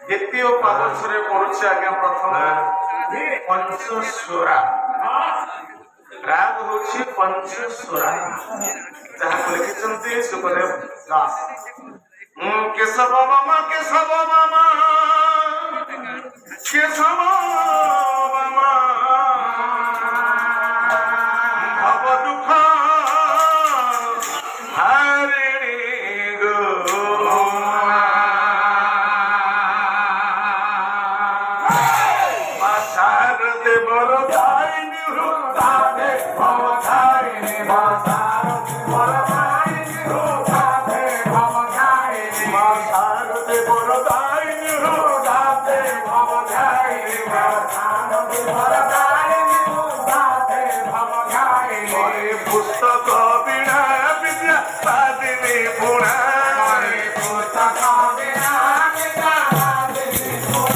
দ্বিতীয় পাদছরে পড়ুছে আজ্ঞা প্রথম পঞ্চস্বরা রাগ হচ্ছে পঞ্চস্বরা যাহাକୁ লিখিଛନ୍ତି ସୁଖଦେବ ଦାସ। କେଶବ ବାମା କେଶବ ବାମା କେଶବ ବାମା ଭବ ଦୁଃଖ ହାରିଣୀ ଗୋ দেবর দাইনি রূপে ভবধারিণী মাসার দেবর দাইনি রূপে ভবধারিণী মাসার দেবর দাইনি রূপে ভবধারিণী মাসার দেবর দাইনি রূপে ভবধারিণী পুস্তক বিনা বিদ্যা বাদিনী পুরা পুস্তক বিনা বিদ্যা বাদিনী পুরা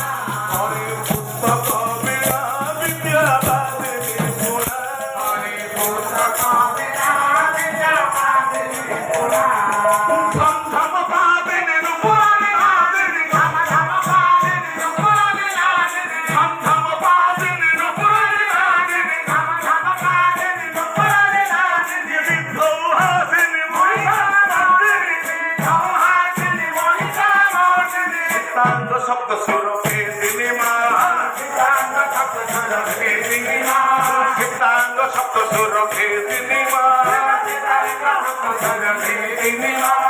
সপ্ত সুরভি সিনেমা গীতাঙ্গ সপ্ত সুরভি সিনেমা গীতাঙ্গ সপ্ত সুরভি সিনেমা গীতাঙ্গ সপ্ত সুরভি সিনেমা